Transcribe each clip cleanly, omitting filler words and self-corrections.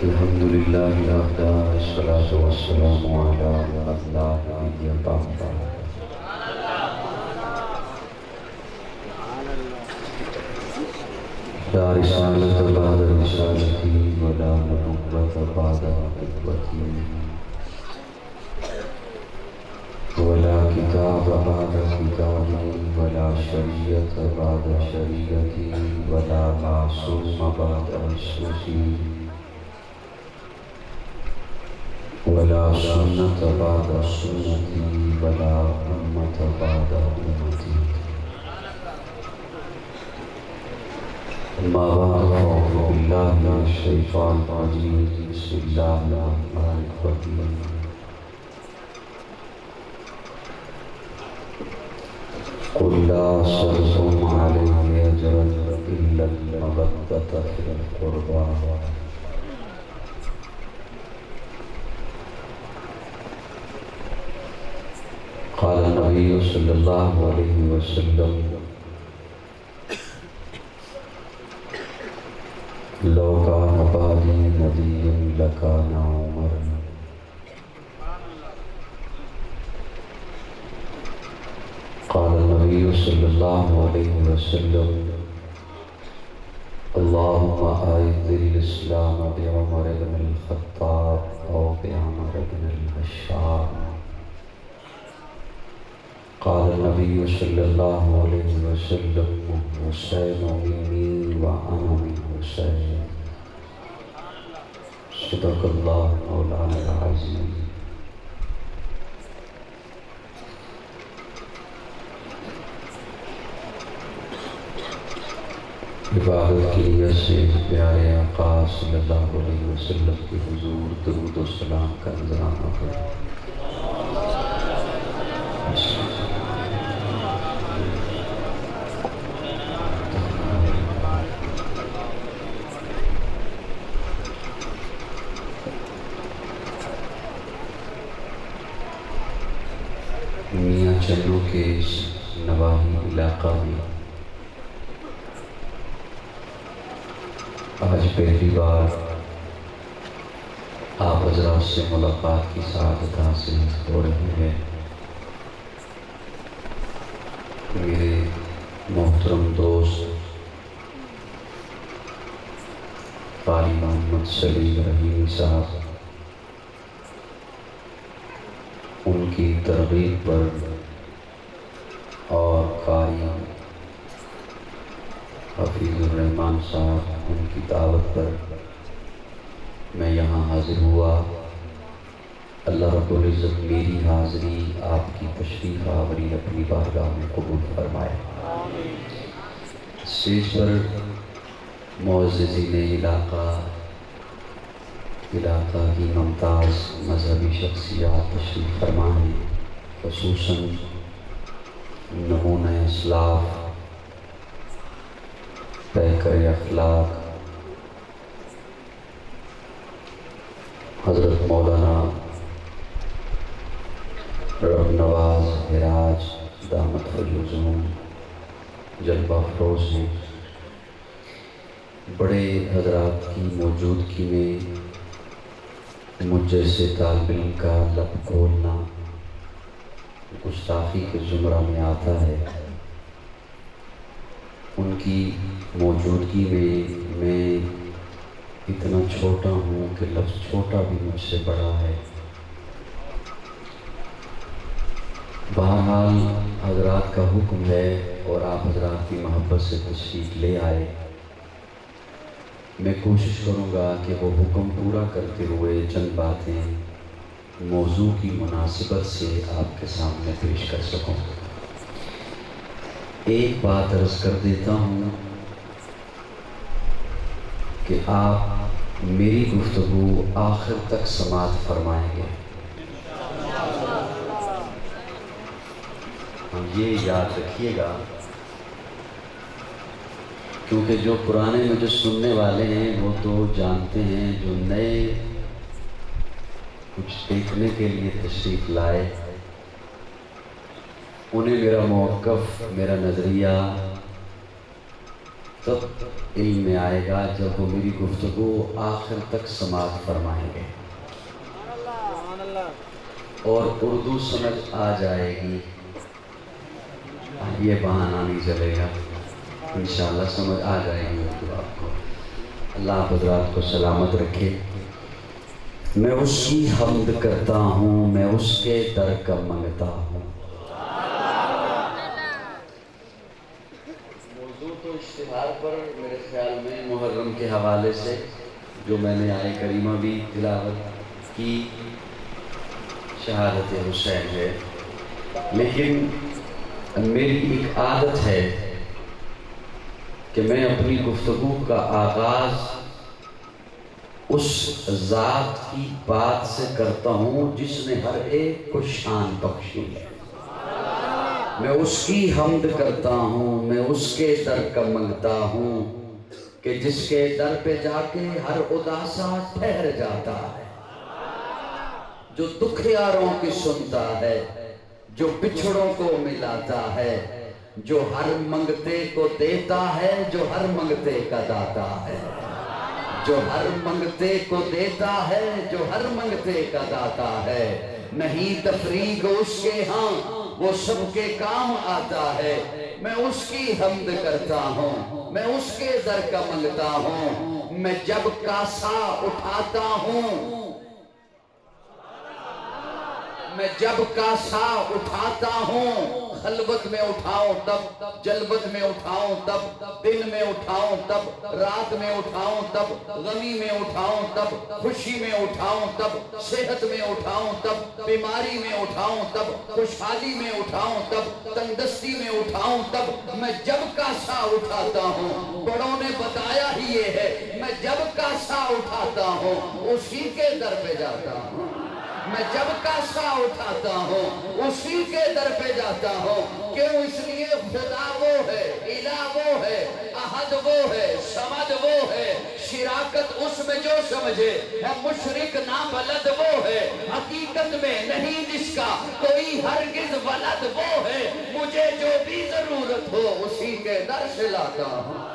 الحمد لله وحده والصلاة والسلام على من لا نبي بعده لا رسالة بعد رسالتي ولا نبوة بعد نبوتي ولا كتاب بعد كتابي ولا شريعة بعد شريعتي ولا معصوم بعد معصومي ولا سنة بعد سنتي ولا أمة بعد أمتي أما بعد فأعوذ بالله من الشيطان الرجيم بسم الله الرحمن الرحيم قل لا أسألكم عليه أجرا إلا المودة في القربى قال النبي صلى الله عليه وسلم لو كان بعدي نبي لكان عمر قال النبي صلى الله عليه وسلم اللهم أعز الإسلام بعمر بن الخطاب أو بعمر بن الخشاب قال النبي صلى الله عليه وسلم حسين مني وأنا من حسين صدق الله مولانا العظيم عبادت کی نیت سے پیارے آقا صلی اللہ علیہ وسلم کے حضور درود و سلام کا نذرانہ کریں۔ میاں چنو کے اس نواحی علاقہ میں آج پہلی بار آپ حضرات سے ملاقات کی سعادت حاصل ہو رہی ہے۔ میرے محترم دوست قاری محمد سلیم رحیمی صاحب ان کی ترغیب پر اور قاری حفیظ الرحمان صاحب ان کی دعوت پر میں یہاں حاضر ہوا۔ اللہ رب العزت میری حاضری آپ کی تشریف آوری اپنی بارگاہ میں قبول فرمائے۔ اسٹیج پر معززین علاقہ کی ممتاز مذہبی شخصیات تشریف فرما ہیں، خصوصاً نمونہ اسلاف، پیکر اخلاق حضرت مولانا رب نواز ہراج دامت فیوزون جلوہ افروز ہیں۔ بڑے حضرات کی موجودگی میں مجھ جیسے طالب علم کا لب کھولنا گستاخی کے زمرہ میں آتا ہے۔ ان کی موجودگی میں اتنا چھوٹا ہوں کہ لفظ چھوٹا بھی مجھ سے بڑا ہے۔ بہرحال حضرات کا حکم ہے اور آپ حضرات کی محبت سے تشریف لے آئے، میں کوشش کروں گا کہ وہ حکم پورا کرتے ہوئے چند باتیں موضوع کی مناسبت سے آپ کے سامنے پیش کر سکوں۔ ایک بات عرض کر دیتا ہوں کہ آپ میری گفتگو آخر تک سماعت فرمائیں گے، یہ یاد رکھیے گا، کیونکہ جو پرانے مجھے سننے والے ہیں وہ تو جانتے ہیں، جو نئے کچھ دیکھنے کے لیے تشریف لائے انہیں میرا موقف، میرا نظریہ تب علم میں آئے گا جب وہ میری گفتگو آخر تک سماعت فرمائیں گے اور اردو سمجھ آ جائے گی، یہ بہانہ نہیں چلے گا، انشاءاللہ سمجھ آ جائے گی اردو آپ کو۔ اللہ آپ حضرات کو سلامت رکھے۔ میں اس کی حمد کرتا ہوں، میں اس کے در کا منگتا ہوں۔ موضوع تو اشتہار پر میرے خیال میں محرم کے حوالے سے جو میں نے آیہ کریمہ بھی تلاوت کی، شہادت حسین ہے، لیکن میری ایک عادت ہے کہ میں اپنی گفتگو کا آغاز اس ذات کی بات سے کرتا ہوں جس نے ہر ایک کو شان بخشی ہے۔ میں اس کی حمد کرتا ہوں، میں اس کے در کا منگتا ہوں کہ جس کے در پہ جا کے ہر اداسا ٹھہر جاتا ہے، جو دکھیاروں کی سنتا ہے، جو بچھڑوں کو ملاتا ہے، جو ہر منگتے کو دیتا ہے، جو ہر منگتے کا داتا ہے، جو ہر منگتے کو دیتا ہے، جو ہر منگتے کا داتا ہے۔ نہیں تفریق اس کے ہاں، وہ سب کے کام آتا ہے۔ میں اس کی حمد کرتا ہوں، میں اس کے در کا منگتا ہوں۔ میں جب کاسا اٹھاتا ہوں، میں جب کاسا اٹھاتا ہوں، خلوت میں اٹھاؤں تب، جلوت میں اٹھاؤں تب، دن میں اٹھاؤں تب، رات میں اٹھاؤں تب، غمی میں اٹھاؤں تب، خوشی میں اٹھاؤں تب، صحت میں اٹھاؤں تب، بیماری میں اٹھاؤں تب، خوشحالی میں اٹھاؤں تب، تندرستی میں اٹھاؤں تب۔ میں جب کاسا اٹھاتا ہوں، بڑوں نے بتایا ہی یہ ہے، میں جب کاسا اٹھاتا ہوں اسی کے در پہ جاتا ہوں۔ میں جب کاسا اٹھاتا ہوں اسی کے در پہ جاتا ہوں۔ کیوں؟ اس لیے خدا وہ ہے، الہ وہ ہے، احد وہ ہے، سمد وہ ہے، شراکت اس میں جو سمجھے ہے، مشرک نابلد وہ ہے، حقیقت میں نہیں جس کا کوئی ہرگز ولد وہ ہے۔ مجھے جو بھی ضرورت ہو اسی کے در سے لاتا ہوں،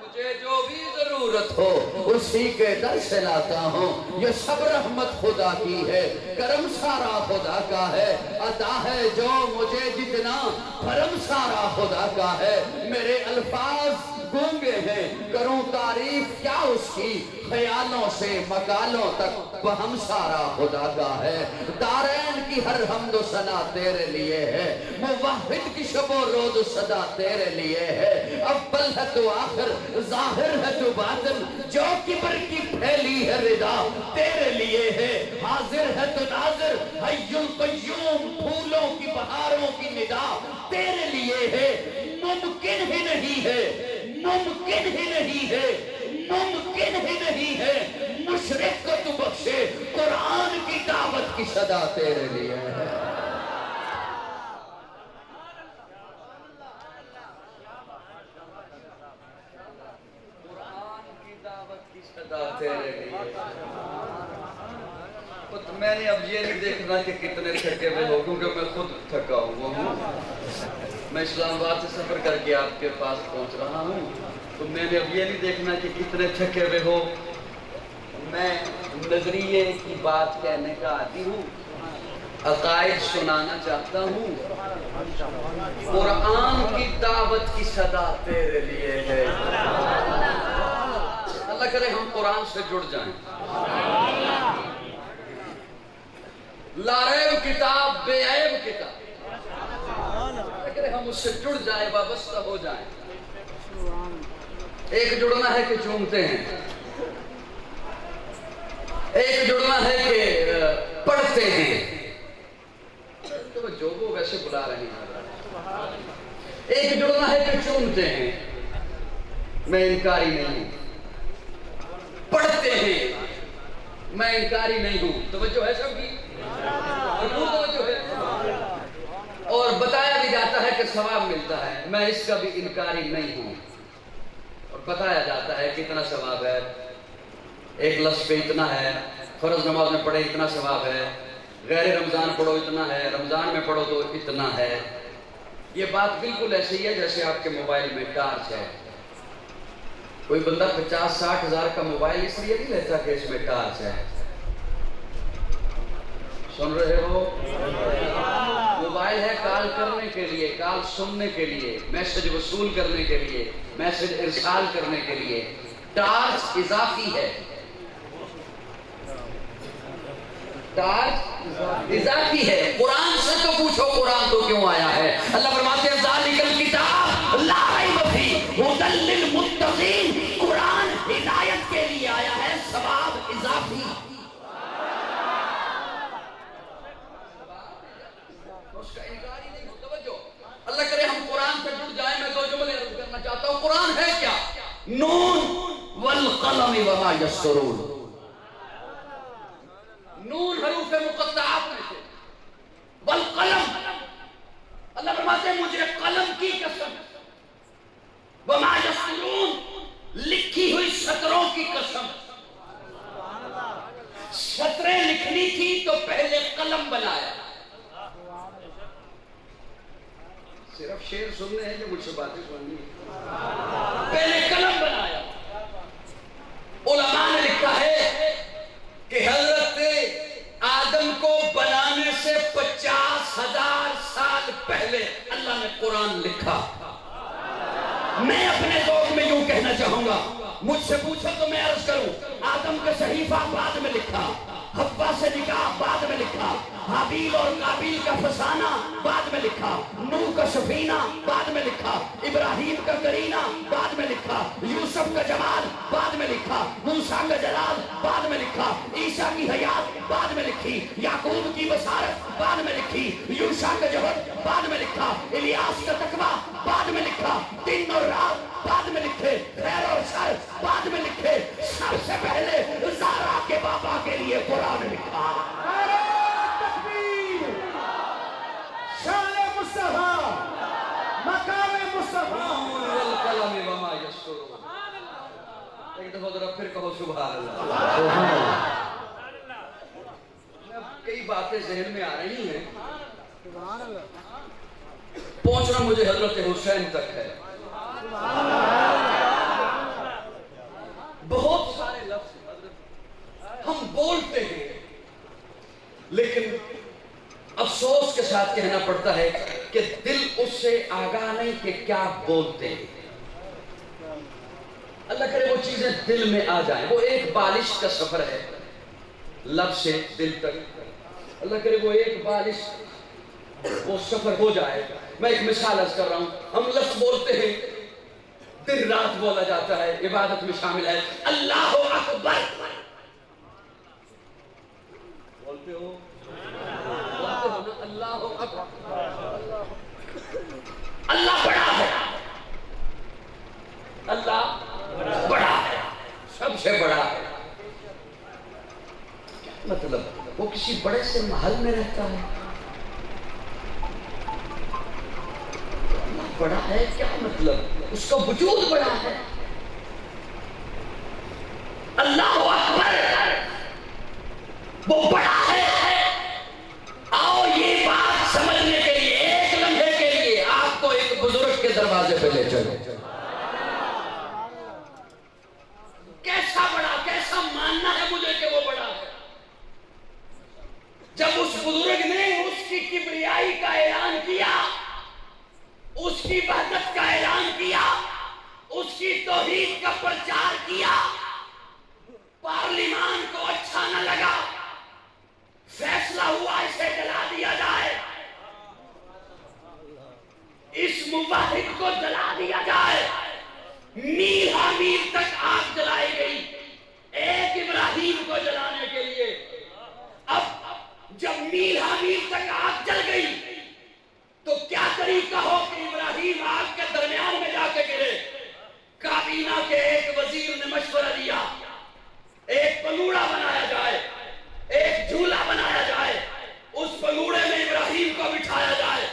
مجھے جو بھی ضرورت ہو اسی کے در سے لاتا ہوں۔ یہ سب رحمت خدا کی ہے، کرم سارا خدا کا ہے، عطا ہے جو مجھے جتنا، کرم سارا خدا کا ہے۔ میرے الفاظ گونگے ہیں، کروں تعریف کیا اس کی، خیالوں سے مقالوں تک بہم سارا خدا کا ہے۔ دارین کی ہر حمد و ثنا تیرے لیے ہے، موحد کی شب و روز صدا تیرے لیے ہے۔ اول ہے تو آخر، ظاہر ہے تو باطن، جو کبر کی پھیلی ہے ردا تیرے لیے ہے۔ حاضر ہے تو ناظر، حی القیوم، پھولوں کی بہاروں کی ندا تیرے لیے ہے۔ ممکن ہی نہیں ہے، ممکن ہی نہیں ہے، ممکن ہی نہیں ہے مشرق کو تو بخشے، قرآن کی دعوت کی صدا تیرے لیے ہے۔ قرآن کی دعوت کی صدا تیرے لیے ہے۔ میں نے اب یہ نہیں دیکھنا کہ کتنے تھکے ہوئے ہو، کیونکہ میں خود تھکا ہوا ہوں۔ میں اسلام آباد سے سفر کر کے آپ کے پاس پہنچ رہا ہوں، تو میں نے اب یہ نہیں دیکھنا کہ کتنے تھکے ہوئے ہو۔ میں نظریے کی بات کہنے کا عادی ہوں، عقائد سنانا چاہتا ہوں۔ قرآن کی دعوت کی صدا تیرے لیے ہے۔ اللہ کرے ہم قرآن سے جڑ جائیں۔ لا ریب کتاب، بے عیب کتاب، اگر ہم اس سے جڑ جائیں، وابستہ ہو جائیں۔ ایک جڑنا ہے کہ چومتے ہیں، ایک جڑنا ہے کہ پڑھتے ہیں، تو جو وہ ویسے بلا رہے ہیں۔ ایک جڑنا ہے کہ چومتے ہیں، میں انکاری نہیں ہوں، پڑھتے ہیں، میں انکاری نہیں ہوں، توجہ ہے سب کی، توجہ ہے، اور بتایا بھی جاتا ہے کہ ثواب ملتا ہے، میں اس کا بھی انکاری نہیں ہوں، اور بتایا جاتا ہے کہ اتنا ثواب ہے، ایک لفظ پہ اتنا ہے، فرض نماز میں پڑھے اتنا ثواب ہے، غیر رمضان پڑھو اتنا ہے، رمضان میں پڑھو تو اتنا ہے۔ یہ بات بالکل ایسی ہی ہے جیسے آپ کے موبائل میں ٹارچ ہے. کوئی بندہ 50-60 ہزار کا موبائل اس لیے نہیں لیتا کہ اس میں ٹارچ ہے. سن رہے ہو؟ موبائل ہے کال کرنے کے لیے، کال سننے کے لیے، میسج وصول کرنے کے لیے، میسج ارسال کرنے کے لیے. ٹارچ اضافی ہے، ٹارچ اضافی ہے. قرآن سے تو پوچھو قرآن تو کیوں آیا ہے؟ اللہ فرماتے ہیں ذالک الکتاب لا ریب فیہ ھدی للمتقین. قرآن ہدایت کے لیے آیا ہے، ثواب اضافی. اس کا انکار ہی نہیں. توجہ، اللہ کرے ہم قرآن سے جڑ جائیں. میں دو جملے عرض کرنا چاہتا ہوں. قرآن ہے کیا؟ نون والقلم وما یسطرون. نون حروف مقطعات میں سے، والقلم اللہ فرماتے ہیں مجھے قلم کی قسم، وما یسطرون لکھی ہوئی سطروں کی قسم. سطریں لکھنی تھی تو پہلے قلم بنایا. صرف شعر سننے ہیں کہ مجھ سے باتیں سننی ہے. پہلے قلم بنایا. علماء نے لکھا ہے کہ حضرت آدم کو بنانے سے 50,000 سال پہلے اللہ نے قرآن لکھا. میں اپنے ذوق میں یوں کہنا چاہوں گا، مجھ سے پوچھو تو میں عرض کروں، آدم کا صحیفہ بعد میں لکھا، حوا سے نکاح بعد میں لکھا، حابیل اور قابیل کا فسانہ بعد میں لکھا، نوح کا سفینہ بعد میں لکھا، ابراہیم کا کرینہ بعد میں لکھا، یوسف کا جمال بعد میں لکھا، موسیٰ کا جلال بعد میں لکھا، عیسیٰ کی حیات بعد میں لکھی، یعقوب کی بصارت بعد میں لکھی، یوشع کا جوہر بعد میں لکھا، الیاس کا تقویٰ بعد میں لکھا، دن اور رات بعد میں لکھے، خیر اور شر بعد میں لکھے. سب سے پہلے زارا کے بابا کے لیے قرآن لکھا. تکبیر، شان مصطفیٰ، مقام مصطفیٰ. والقلم وما یسطرون. ایک دفعہ ذرا پھر کہو سبحان اللہ. کئی باتیں ذہن میں آ رہی ہیں، پہنچنا مجھے حضرت حسین تک ہے. بہت سارے لفظ ہم بولتے ہیں لیکن افسوس کے ساتھ کہنا پڑتا ہے کہ دل اس سے آگاہ نہیں کہ کیا بولتے ہیں. اللہ کرے وہ چیزیں دل میں آ جائیں. وہ ایک بالش کا سفر ہے لب سے دل تک. اللہ کرے وہ ایک بالش وہ سفر ہو جائے. میں ایک مثال عرض کر رہا ہوں. ہم لفظ بولتے ہیں، دن رات بولا جاتا ہے، عبادت میں شامل ہے. اللہ اکبر بولتے ہو؟ بولتے ہو نا اللہ اکبر. اللہ بڑا ہے، اللہ بڑا ہے، سب سے بڑا ہے. کیا مطلب؟ وہ کسی بڑے سے محل میں رہتا ہے. بڑا ہے کیا مطلب؟ اس کا وجود بڑا ہے. اللہ اکبر وہ بڑا ہے. آؤ یہ بات سمجھنے کے لیے ایک لمحے کے لیے آپ کو ایک بزرگ کے دروازے پہ لے چلو. کیسا بڑا، کیسا ماننا ہے مجھے کہ وہ بڑا ہے؟ جب اس بزرگ نے اس کی کبریائی کا اعلان کیا، اس کی وحدت کا اعلان کیا، اس کی توحید کا پرچار کیا، پارلیمان کو اچھا نہ لگا، فیصلہ ہوا اسے جلا دیا جائے، اس موحد کو جلا دیا جائے. میل ہا میل تک آگ جلائی گئی ایک ابراہیم کو جلانے کے لیے. اب جب میل ہا میل تک آگ جل گئی تو کیا طریقہ ہو کہ ابراہیم آگ کے درمیان میں جا کے گرے؟ کابینہ کے ایک وزیر نے مشورہ دیا، ایک پنگوڑا بنایا جائے، ایک جھولا بنایا جائے، اس پنگوڑے میں ابراہیم کو بٹھایا جائے،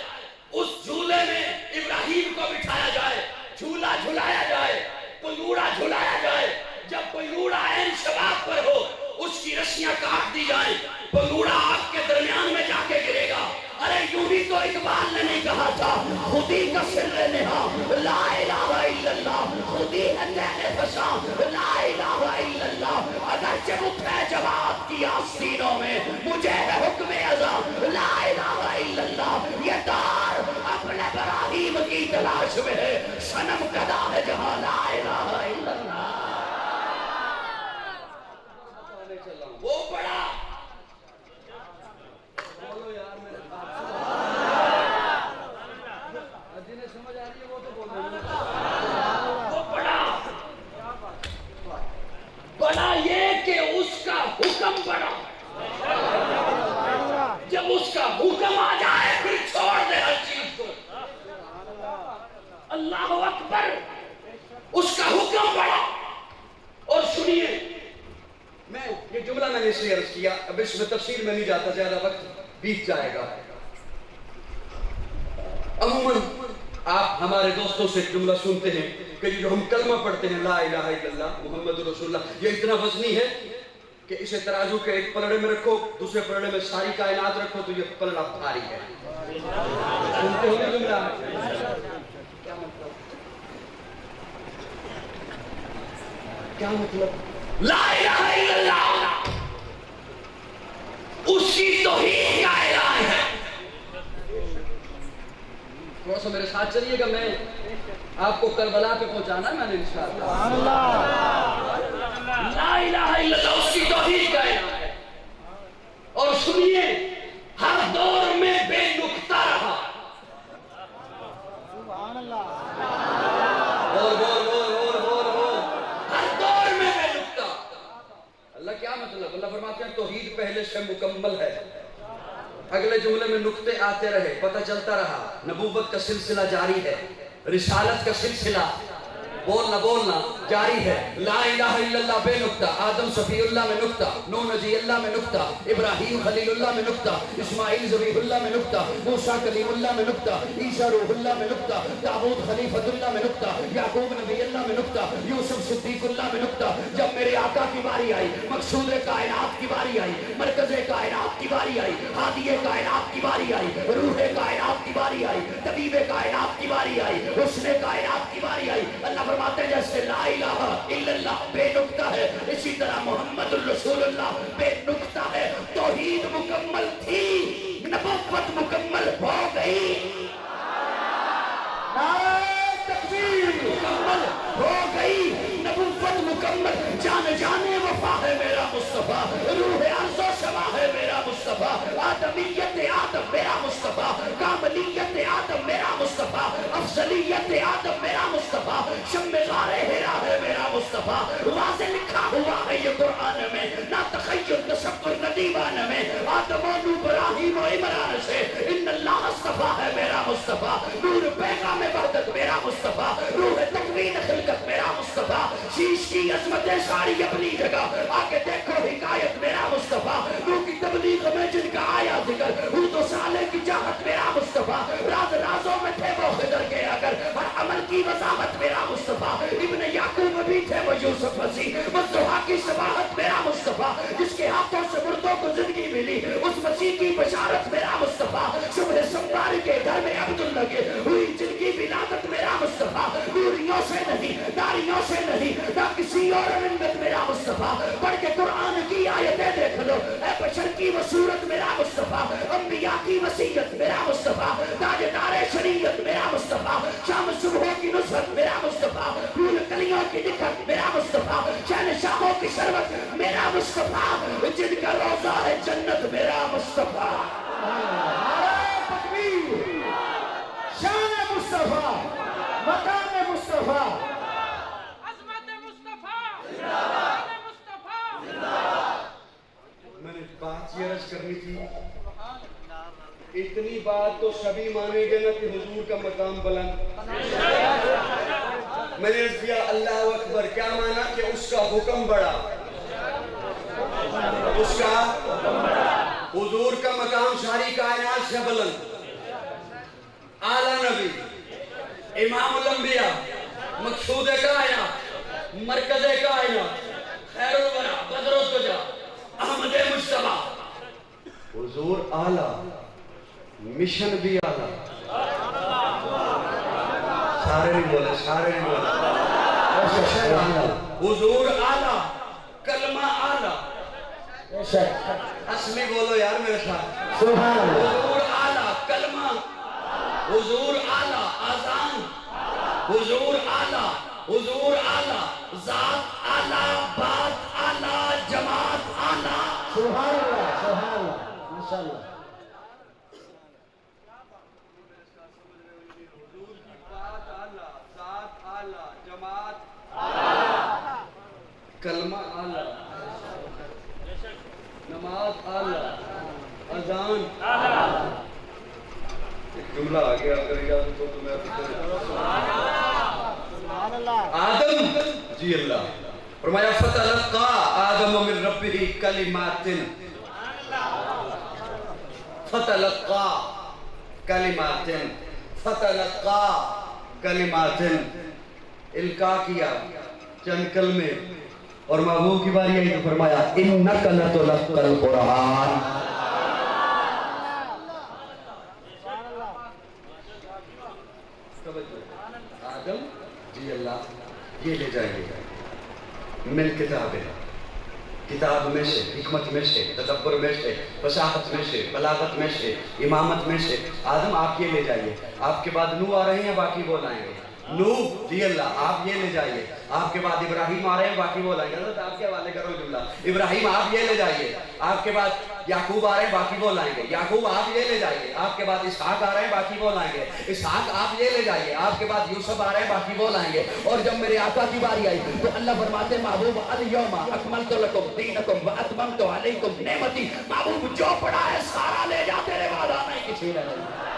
اس جھولے میں ابراہیم کو بٹھایا جائے، جھولا جھلایا جائے، پنگوڑا جھلایا جائے. جب پنگوڑا عین شباب پر ہو اس کی رسیاں کاٹ دی جائیں، پنگوڑا آگ کے درمیان میں جا کے گرے گا. ارے یوں ہی تو اقبال نے نہیں کہا تھا خودی کا سر نہا لا الہ الا اللہ، خودی ہے فساں لا الہ الا اللہ، اگرچہ مٹھے جواب کیا سینوں میں مجھے ہے حکم ازا لا الہ الا اللہ، یہ دار اپنے ابراہیم کی تلاش میں ہے، صنم کدا ہے جہاں لا الہ الا اللہ۔ وہ بڑا بڑا یہ کہ اس کا حکم بڑا، جب اس کا حکم آ جائے پھر چھوڑ دے ہر چیز کو۔ اللہ اکبر، اس کا حکم بڑا۔ اور سنیے، میں یہ جملہ میں نے اس لیے عرض کیا، اب اس میں تفصیل میں نہیں جاتا، زیادہ وقت بیت جائے گا۔ عموماً آپ ہمارے دوستوں سے ایک جملہ سنتے ہیں کہ جو ہم کلمہ پڑھتے ہیں لا الہ الا اللہ محمد رسول اللہ، یہ اتنا وزنی ہے کہ اسے ترازو کے ایک پلڑے میں رکھو، دوسرے پلڑے میں ساری کائنات رکھو تو یہ پلڑا بھاری ہے۔ سنتے ہو یہ جملہ؟ کیا مطلب؟ لا الہ الا اللہ اس کی توحید کا اعلان ہے۔ تھوڑا سا میرے ساتھ چلیے گا، میں آپ کو کربلا پہ پہنچانا ہے میں نے انشاءاللہ۔ لا الہ الا اللہ اس کی توحید کا اعلان ہے۔ اور سنیے، ہر دور میں بے نقطہ رہا۔ بول بول بول بول بول بول، ہر دور میں بے نقطہ۔ اللہ کیا مطلب؟ اللہ فرماتے ہیں توحید پہلے سے مکمل ہے، اگلے جملے میں نقطے آتے رہے، پتہ چلتا رہا، نبوت کا سلسلہ جاری ہے، رسالت کا سلسلہ بولنا جاری ہے۔ لا الہ الا اللہ بے نقطہ، آدم صفی اللہ میں نقطہ، نوح نجی اللہ میں نقطہ، ابراہیم خلیل اللہ میں نقطہ، اسماعیل ذبیح اللہ میں نقطہ، موسیٰ کلیم اللہ میں نقطہ، عیسیٰ روح اللہ میں نقطہ، داؤد خلیفۃ اللہ میں نقطہ، یعقوب نبی اللہ میں نقطہ، یوسف صدیق اللہ میں نقطہ۔ جب میرے آقا کی باری آئی، مقصود کائنات کی باری آئی، مرکز کائنات کی باری آئی، ہادی کائنات کی باری آئی، روح کائنات کی باری آئی، طبیب کائنات کی باری آئی، حسن کائنات کی باری آئی، اللہ فرماتے ہیں جیسے لا الہ الا اللہ بے نقطہ ہے، اسی طرح محمد الرسول اللہ بے نقطہ ہے۔ توحید مکمل تھی، نبوت مکمل ہو گئی، نعرہ تکبیر مکمل ہو گئی، نبوت مکمل، جانے وفا ہے میرا مصطفیٰ، روح ارض و سما ہے میرا مصطفیٰ، آدمیت آدم میرا مصطفیٰ، کاملیت آدم میرا مصطفیٰ، افضلیت آدم میرا مصطفیٰ، شم غار ہرا ہے میرا مصطفیٰ، واضح لکھا ہوا ہے یہ قرآن میں، نہ تخیل تصور نہ دیوان میں، آدم و نوح ابراہیم و عمران سے ان اللہ اصطفیٰ ہے میرا مصطفیٰ، نور پیغام وحدت میرا مصطفیٰ، روح تکوین خلقت میرا مصطفیٰ، شیش کی عظمتیں ساری اپنی جگہ، آگے دیکھو حکایت میرا مصطفیٰ، نوح کی تبلیغ میں جن کا آیا ذکر، حود و صالح کی چاہت میرا مصطفیٰ، رازوں میں تھے وہ خضر کے اگر، ہر عمل کی وضاحت میرا مصطفیٰ، ابن یعقوب بھی تھے وہ یوسف مسیح، والضحیٰ کی صباحت میرا مصطفیٰ، جس کے ہاتھوں سے مردوں کو زندگی ملی، اس مسیح کی بشارت میرا مصطفیٰ، صبح سمبار کے گھر میں عبداللہ کے ہوئی جن کی ولادت میرا مصطفیٰ، نوریوں سے نہیں، ناریوں سے نہیں، نہ کسی اور رنگت میرا مصطفیٰ، پڑھ کے قرآن کی آیتیں دیکھ لو، اے بشر کی وہ صورت میرا مصطفیٰ، انبیاء کی وصیت میرا مصطفیٰ، تاجدار شریعت میرا مصطفیٰ، شام صبحوں کی نصرت میرا مصطفیٰ، پھول کلیوں کی نکھت میرا مصطفیٰ، شہنشاہوں کی شربت میرا مصطفیٰ، جن کا روضہ ہے جنت میرا مصطفیٰ۔ تکبیر، شان مصطفیٰ، مقام مصطفیٰ، عظمت مصطفیٰ، مصطفیٰ۔ میں نے بات یہ عرض کرنی تھی، اتنی بات تو سبھی مانیں گے نا کہ حضور کا مقام بلند۔ میں نے عرض کیا اللہ اکبر، کیا مانا کہ اس کا حکم بڑا، اس کا حضور کا مقام ساری کائنات سے بلند، اعلیٰ نبی، امام الانبیاء، مقصود کائنات، مرکز کائنات، خیر الورا، بدر الدجا، احمد مجتبیٰ، حضور اعلیٰ، مشن بھی اعلیٰ، سارے نہیں بولے، سارے نہیں بولے۔ حضور اعلیٰ، کلمہ اعلیٰ، اسمی بولو یار میرے ساتھ، حضور اعلیٰ، کلمہ، حضور اعلیٰ، آذان، حضور اعلیٰ، حضور اعلیٰ، ذات اعلیٰ، بات اعلیٰ، جماعت اعلیٰ۔ سبحان اللہ، سبحان اللہ، ماشاءاللہ۔ حضور کی بات اعلیٰ، ذات اعلیٰ، جماعت اعلیٰ، کلمہ اعلیٰ، نماز اعلیٰ، اذان اعلیٰ۔ ایک جملہ آگیا اگر اجازت ہو تو میں آدم، جی اللہ فرمایا فتلقا آدم من ربہ کلمات، فتلقا کلمات، فتلقا کلمات، القا کیا چند کلمے، اور محبوب کی باری آئی تو فرمایا انک لتلقی القرآن۔ آدم، جی اللہ یہ لے جائیں گے من کتاب ہے، کتاب میں سے، حکمت میں سے، تدبر میں سے، فصاحت میں سے، بلاغت میں سے، امامت میں سے، آدم آپ یہ لے جائیے۔ آپ کے بعد نوح آ رہے ہیں، باقی وہ لائیں گے۔ نوح، جی اللہ آپ یہ لے جائیے۔ آپ کے بعد ابراہیم آ رہے ہیں، باقی وہ لائیں گے۔ حضرت آپ کے حوالے کرو جملہ، ابراہیم آپ یہ لے جائیے۔ آپ کے بعد یعقوب آ رہے ہیں، باقی وہ لائیں گے۔ یعقوب آپ یہ لے جائیے۔ آپ کے بعد اسحاق آ رہے ہیں، باقی وہ لائیں گے۔ اسحاق آپ یہ لے جائیے۔ آپ کے بعد یوسف آ رہے ہیں، باقی وہ لائیں گے۔ اور جب میرے آقا کی باری آئی تو اللہ فرماتے محبوب الیوم اکملت لکم دینکم واتممت علیکم نعمتی، محبوب جو پڑھا ہے سارا لے جا، تیرے بعد آنا ہی کسی نے نہیں۔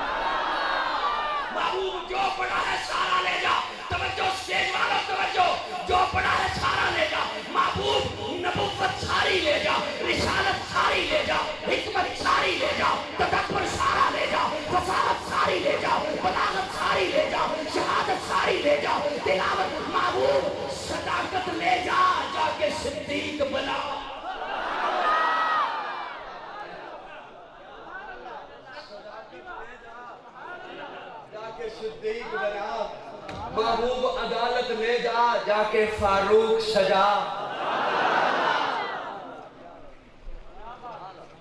محبوب جو پڑھا ہے سارا لے جا، توجہ سٹیج والا توجہ، جو پڑھا ہے سارا لے جا۔ محبوب نبوت ساری لے جا، رسالت ساری لے جا، حکمت ساری لے جا، تدبر سارا لے جا، فصاحت ساری لے جا، بلاغت ساری لے جا، شہادت ساری لے جا، تلاوت محبوب صداقت لے جا، جا کے صدیق بنا۔ صدیق بنا، محبوب عدالت لے جا، جا کے فاروق سجا۔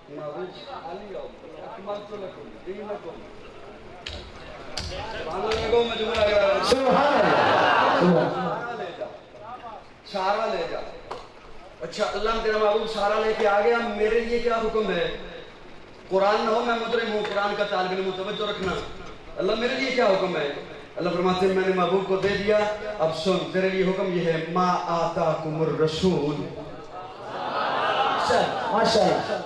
محبوب الیوم اکملت لکم دینکم، سبحان اللہ کو مجموعہ لگ رہا ہے، سبحان اللہ، سارا لے جا، سارا لے جا۔ اچھا اللہ تیرا محبوب سارا لے کے آ گیا، میرے لیے کیا حکم ہے؟ قرآن نہ ہو، میں مدرم ہوں، قرآن کا طالب علم، توجہ رکھنا۔ اللہ میرے لیے کیا حکم ہے؟ اللہ فرماتے ہیں میں نے محبوب کو دے دیا، اب سن تیرے لیے حکم یہ ہے ما آتاکم الرسول، ماشاءاللہ۔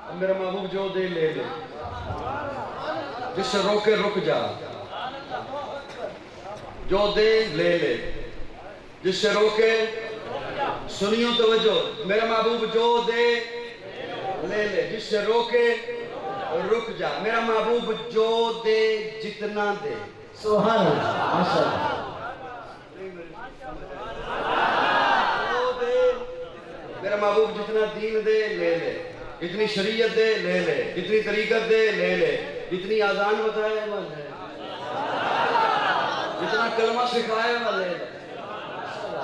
اب میرا محبوب جو دے لے لے، جس سے روکے رک جا، جو دے لے لے، جس سے روکے، سنیوں توجہ، میرا محبوب جو دے لے لے، جس سے روکے رک جا۔ میرا محبوب جو دے جتنا دے، سبحان اللہ، ماشاءاللہ۔ میرا محبوب جتنا دین دے لے لے، جتنی شریعت دے لے لے، جتنی طریقت دے لے لے، جتنی آزان بتائے وہ لے، جتنا کلمہ سکھائے وہ لے لے،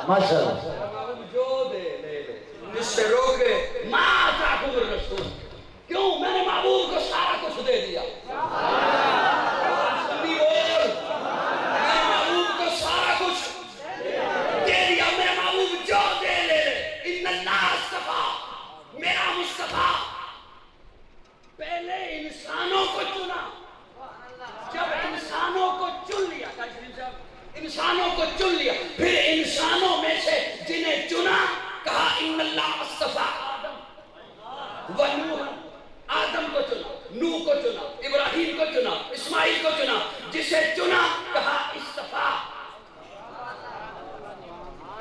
ماشاءاللہ۔ میرا محبوب جو دے لے لے، جس سے روکے ما آتاکم الرسول، کیوں میں نے محبوب کو سارا کچھ دے دیا۔ سنی بول، میں نے محبوب کو سارا کچھ دے دیا۔ میرا محبوب جو دے لے لے، ان اللہ اصطفیٰ، میرا مصطفیٰ پہلے انسانوں کو چنا، جب انسانوں کو چن لیا، انسانوں کو چن لیا، پھر انسانوں میں سے جنہیں چنا کہا ان اللہ اصطفیٰ آدم و نوح، آدم کو چنا، نوح کو چنا، ابراہیم کو چنا، اسماعیل کو چنا، جسے چنا کہا اصطفیٰ،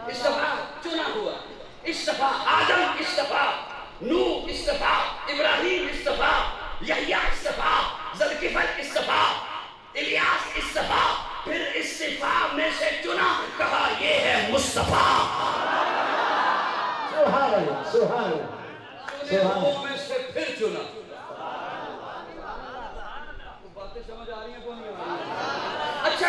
اصطفیٰ چنا ہوا، اصطفیٰ آدم اصطفیٰ، نوح اصطفیٰ، ابراہیم اصطفیٰ، یحییٰ اصطفیٰ، ذوالکفل اصطفیٰ، الیاس اصطفیٰ، پھر اصطفیٰ میں سے چنا کہا یہ ہے مصطفیٰ۔ سبحان اللہ، سبحان اللہ۔ میں سے پھر چنا۔ باتیں سمجھ آ رہی ہیں کون نہیں آ رہی ہیں؟ اچھا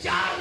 4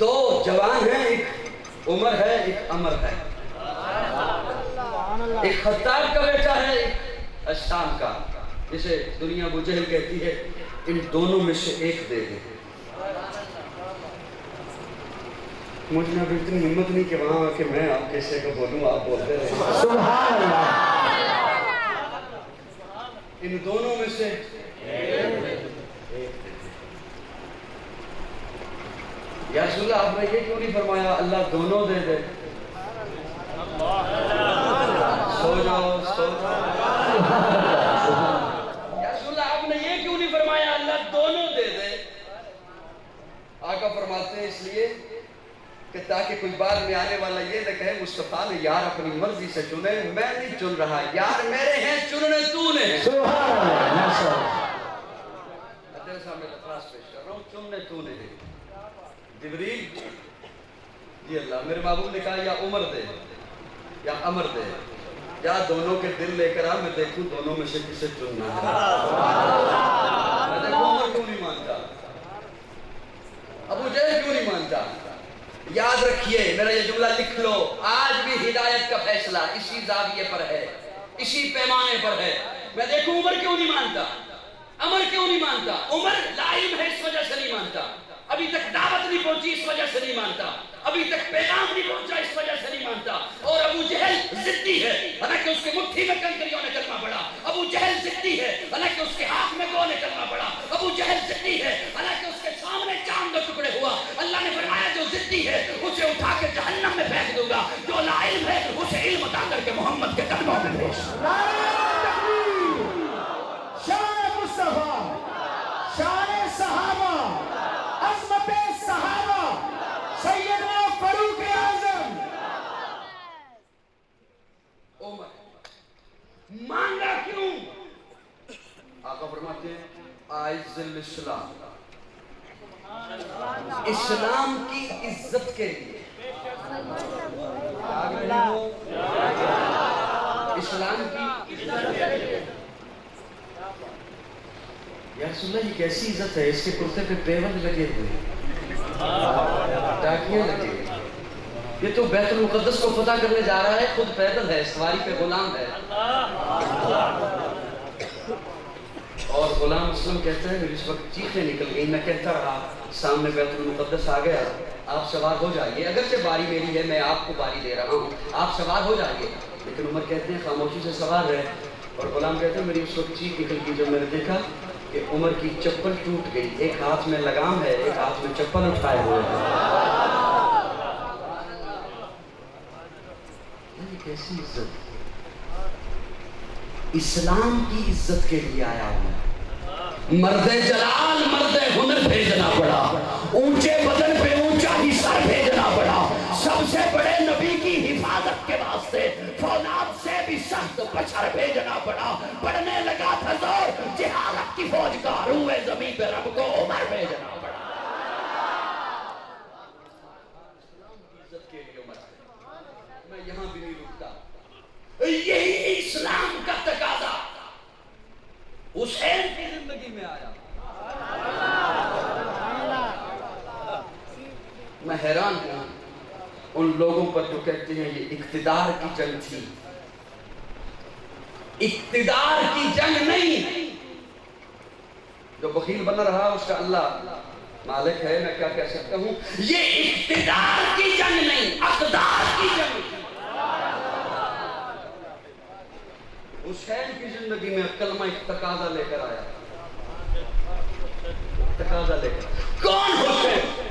دو جوان ہیں، ایک عمر ہے ایک عمر ہے. ایک خطاب کا بیٹا ہے ایک اشام کا. جسے دنیا ابو جہل کہتی ہے ان دونوں میں سے ایک دے دے. مجھے اب اتنی ہمت نہیں کہ وہاں آ کے میں آپ کیسے کو بولوں، آپ بولتے رہے. سبحان اللہ. ان دونوں میں سے یا رسول اللہ آپ نے یہ کیوں نہیں فرمایا اللہ دونوں دے دے؟ سو جاؤ سو جاؤ. یا رسول اللہ آپ نے یہ کیوں نہیں فرمایا اللہ دونوں دے دے؟ آقا فرماتے ہیں اس لیے کہ تاکہ کوئی بعد میں آنے والا یہ نہ کہے مصطفیٰ نے یار اپنی مرضی سے چنے، میں نہیں چن رہا، یار میرے ہیں چننے تو نے. سبحان اللہ. ماشاءاللہ. میں تیرے سامنے درخواست پیش کر رہا ہوں، چننے تو نے. جبریل جی اللہ میرے محبوب نے کہا یا عمر دے یا عمر دے یا دونوں کے دل لے کر آ، میں دیکھوں دونوں میں سے کسے چننا ہے. میں دیکھوں عمر کیوں نہیں مانتا، ابو جہل کیوں نہیں مانتا. یاد رکھیے میرا یہ جملہ لکھ لو، آج بھی ہدایت کا فیصلہ اسی زاویے پر ہے، اسی پیمانے پر ہے. میں دیکھوں عمر کیوں نہیں مانتا، عمر کیوں نہیں مانتا. عمر لا علم ہے اس وجہ سے نہیں مانتا، ابھی تک دعوت نہیں پہنچی اس وجہ سے نہیں مانتا، ابھی تک پیغام نہیں پہنچا اس وجہ سے نہیں مانتا. اور ابو جہل ضدی ہے، حالانکہ اس کے مٹھی میں کنکریوں نے کلمہ پڑا. ابو جہل ضدی ہے، حالانکہ اس کے ہاتھ میں گو نے کلمہ پڑا. ابو جہل ضدی ہے، حالانکہ اس کے سامنے چاند دو ٹکڑے ہوا. اللہ نے فرمایا جو ضدی ہے اسے اٹھا کے جہنم میں پھینک دوں گا، جو لا علم ہے اسے علم عطا کر کے محمد کے قدموں میں بھیج. شان مصطفیٰ، شان صحابہ، عظمت صحابہ، سیدنا فاروق اعظم. عمر مانگا کیوں؟ آقا فرماتے ہیں اعز الاسلام، اسلام کی عزت کے لیے. اسلام کی عزت کے لیے. یا رسول اللہ یہ کیسی عزت ہے؟ اس کے کرتے پہ پیوند لگے ہوئے، ٹاکیاں لگے ہوئے. یہ تو بیت المقدس کو فتح کرنے جا رہا ہے، خود پیدل ہے، سواری پہ غلام ہے. اور غلام اسلم کہتا ہے میری اس وقت چیخیں نکل گئی، میں کہتا رہا سامنے بیت المقدس آ گیا، آپ سوار ہو جائیے، اگرچہ باری میری ہے، میں آپ کو باری دے رہا ہوں، آپ سوار ہو جائیے. لیکن عمر کہتے ہیں خاموشی سے سوار رہے. اور غلام کہتے ہیں میری اس وقت چیخ نکل گئی جب میں نے دیکھا کہ عمر کی چپل ٹوٹ گئی، ایک ہاتھ میں لگام ہے، ایک ہاتھ میں چپل اٹھائے ہوئے ہیں. کیسی عزت؟ اسلام کی عزت کے لیے آیا ہوں. مرد جلال مرد ہنر بھیجنا پڑا، اونچے بدن پہ اونچا ہی سر بھیجنا پڑا. سب سے بڑے نبی کی حفاظت کے واسطے فولاد سے بھی سخت بشر بھیجنا پڑا. پڑھنے لگا تھا زور جہالت کی فوج کا، روئے زمین پہ رب کو عمر بھیجنا پڑا. اسلام کی عزت کے لیے عمر. میں یہاں بھی نہیں رکتا، یہی اسلام کا تقاضا حسین کی زندگی میں آیا. میں حیران ہوں ان لوگوں پر جو کہتے ہیں یہ اقتدار کی جنگ تھی. اقتدار کی جنگ نہیں. جو بخیل بنا رہا اس کا اللہ مالک ہے، میں کیا کہہ سکتا ہوں. یہ اقتدار کی جنگ نہیں، اقدار کی جنگ تھی. حسین کی زندگی میں کلمہ ایک تقاضا لے کر آیا. تقاضا لے کر کون حسین؟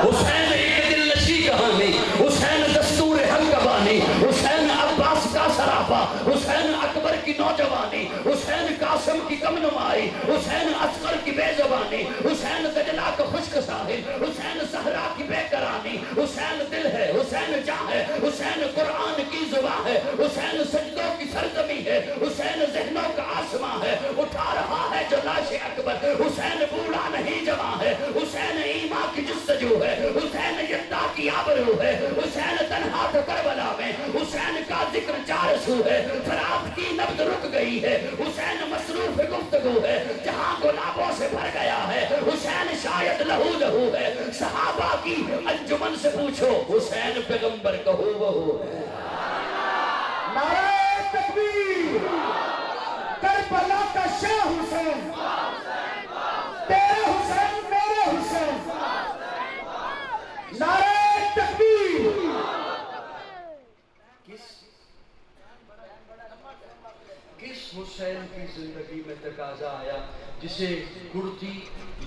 حسین ایک دل نشی کہانی، حسین دستور حق کا بانی، حسین عباس کا سراپا، حسین اکبر کی نوجوانی، حسین قاسم کی کم نمائی، حسین اصغر کی بے زبانی، حسین دجلہ کا خشک ساحل، حسین زہرا کی بے قرانی، حسین دل ہے، حسین جان ہے، حسین قرآن کی زبان ہے، حسین سجدوں کی سرزمین ہے، حسین ذہنوں کا آسمان ہے، اٹھا رہا ہے جو لاش اکبر، حسین بوڑھا نہیں جوان ہے، حسین ایمان کی جستجو ہے، حسین یدہ کی آبرو ہے، حسین تنہا تو کربلا میں، حسین کا ذکر چار سو ہے، فرات کی نبض رک گئی ہے، حسین مصروف گفتگو ہے، جہاں گلابوں سے بھر گیا ہے، حسین شاید لہو لہو ہے، صحابہ کی انجمن سے پوچھو حسین پیغمبر کہو وہ ہے۔ نعرہ تکبیر، کربلا کا شاہ حسین، تیرے حسین میرے حسین، نعرہ تکبیر۔ کس حسین کی زندگی میں تقاضا آیا جسے گڑتی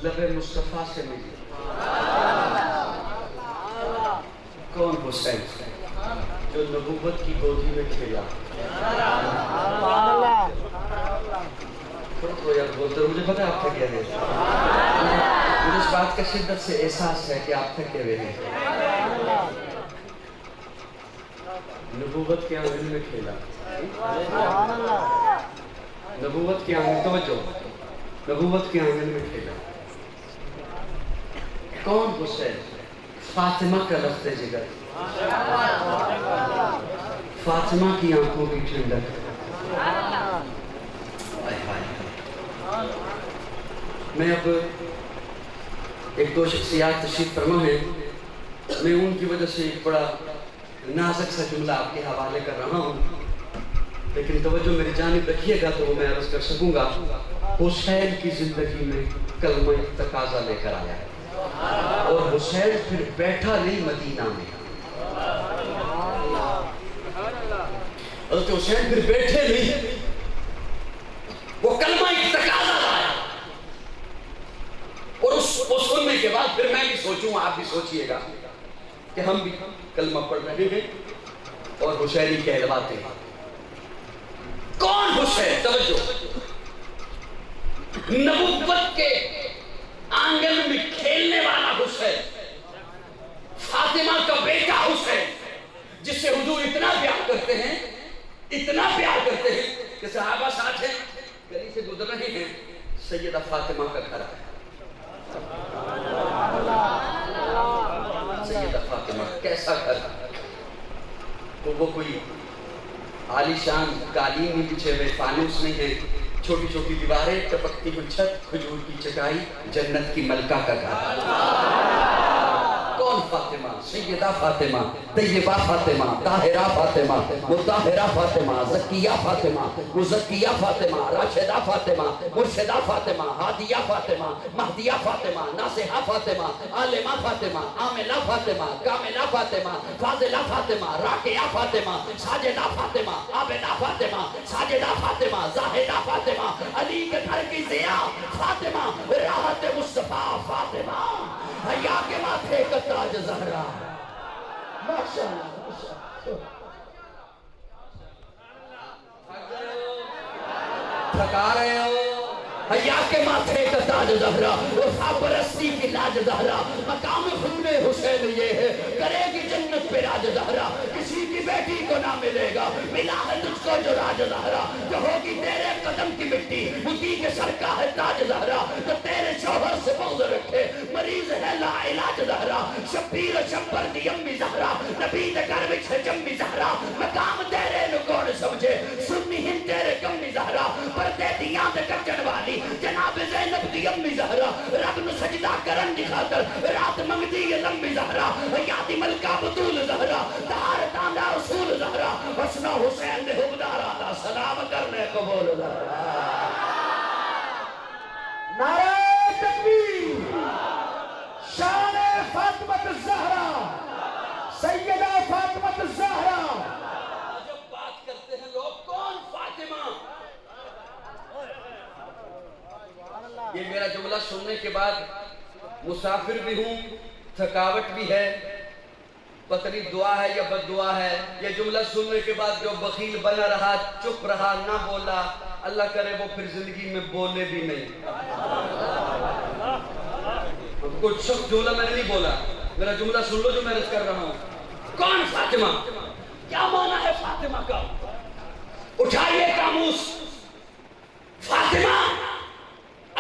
لب مصطفیٰ سے ملی؟ کون حسین جو نبوت کی گودی میں کھیلا؟ تو یار بولتے مجھے پتا آپ تھکے ہوئے ہیں، مجھے اس بات کا شدت سے احساس ہے کہ آپ تھکے ہوئے ہیں۔ نبوت کے آنگن میں کھیلا، نبوت کے آنگن، توجہ، نبوت کے آنگن میں کھیلا۔ کون حسین؟ فاطمہ کا لفظ جگر، فاطمہ کی آنکھوں کی ٹھنڈک۔ میں اب ایک دو شخصیات تشریف فرما ہیں، میں ان کی وجہ سے ایک بڑا نازک سا جملہ آپ کے حوالے کر رہا ہوں، لیکن توجہ میری جانب رکھیے گا تو میں عرض کر سکوں گا۔ حسین کی زندگی میں کلمہ تقاضا لے کر آیا ہے، اور حسین پھر بیٹھا نہیں مدینہ میں، حضرت حسین پھر بیٹھے نہیں، وہ کلمہ تقاضا لایا، اور اس سننے کے بعد پھر میں بھی سوچوں، آپ بھی سوچئے گا کہ ہم بھی کلمہ پڑھ رہے ہیں اور حسینی کہلواتے ہیں۔ کون حسین؟ توجہ، نبوت کے آنگن میں کھیلنے والا حسین، فاطمہ کا بیٹا حسین، جس سے حضور اتنا پیار کرتے ہیں، اتنا پیار کرتے ہیں کہ صحابہ ساتھ ہیں، گلی سے گزر رہے ہیں، سیدہ فاطمہ کا گھر ہے، سیدہ فاطمہ کیسا گھر ہے؟ تو وہ کوئی عالی شان قالین نہیں بچھے ہوئے، فانوس نہیں ہے، چھوٹی چھوٹی دیواریں، ٹپکتی ہوئی چھت، کھجور کی چٹائی، جنت کی ملکہ کا گھر۔ کون فاطمہ؟ سیدہ فاطمہ، طیبہ فاطمہ، طاہرہ فاطمہ، مطہرہ فاطمہ، زکیہ فاطمہ، مزکیہ فاطمہ، راشدہ فاطمہ، مرشدہ فاطمہ، ہادیہ فاطمہ، مہدیہ فاطمہ، ناصحہ فاطمہ، عالمہ فاطمہ، عاملہ فاطمہ، کاملہ فاطمہ، فاضلہ فاطمہ، راکعہ فاطمہ، ساجدہ فاطمہ، عابدہ فاطمہ، ساجدہ فاطمہ، زاہدہ فاطمہ، علی کے گھر کی ضیاء فاطمہ، راحت مصطفیٰ فاطمہ، حیا کے ماتھے کا تاج زہرا۔ ماشاءاللہ، تھکا رہے ہو؟ حیا کے ماتھے کا تاج زہرا، وفا پرستی کی لاج زہرا، مقام خون حسین یہ ہے، کرے گی جنت پہ راج زہرا، کسی کی بیٹی کو نہ ملے گا، ملا ہے تجھ کو جو راج زہرا، جو ہوگی تیرے قدم کی مٹی، اسی کے سر کا ہے تاج زہرا، جو تیرے شوہر سے بغض رکھے، مریض ہے لا علاج زہرا، شبیر و شبر دی امی زہرا، نبی دے گھر وچ ہے جمی زہرا، مقام تیرے نو کون سمجھے، سنی ہن تیرے کمی زہرا، پردے دیاں دے کچن والی جناب زینب دی امی زہرا، رب نو سجدہ کرن دی خاطر رات منگدی ہے لمبی زہرا، یادی ملکہ بطول زہرا، طہارتاں دا اصول زہرا، حسنہ حسین دے حبدارا دا سلام کرنے قبول زہرا۔ نعرہ تکبیر، شان فاطمہ الزہرا، سیدہ فاطمہ الزہرا۔ جب بات کرتے ہیں لوگ کون فاطمہ؟ یہ میرا جملہ سننے کے بعد مسافر بھی ہوں، تھکاوٹ بھی ہے، پتہ نہیں دعا ہے یا بد دعا ہے، یہ جملہ سننے کے بعد جو بخیل بنا رہا، چپ رہا، نہ بولا، اللہ کرے وہ پھر زندگی میں بولے بھی نہیں۔ کچھ شخص جملہ میں نے نہیں بولا، میرا جملہ سن لو جو میں عرض کر رہا ہوں. کون فاطمہ؟ کیا معنی ہے فاطمہ کا؟ اٹھائیے قاموس. فاطمہ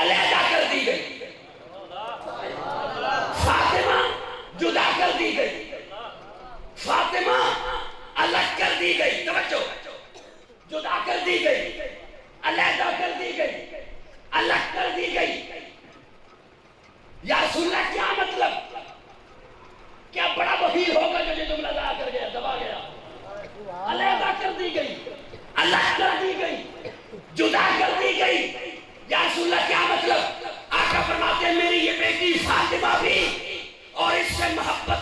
علیحدہ کر دی گئی، فاطمہ جدا کر دی گئی، فاطمہ الگ کر دی گئی. توجہ، جدا کر دی گئی، علیحدہ کر دی گئی، الگ کر دی گئی. یا رسول اللہ کیا مطلب؟ کیا بڑا بخیل ہوگا جو یہ جملہ لا کر گیا، دبا گیا. علیحدہ کر دی گئی، الگ کر دی گئی، جدا کر دی گئی. یا رسول اللہ کیا مطلب؟ آقا فرماتے ہیں میری یہ بیٹی فاطمہ بھی اور اس سے محبت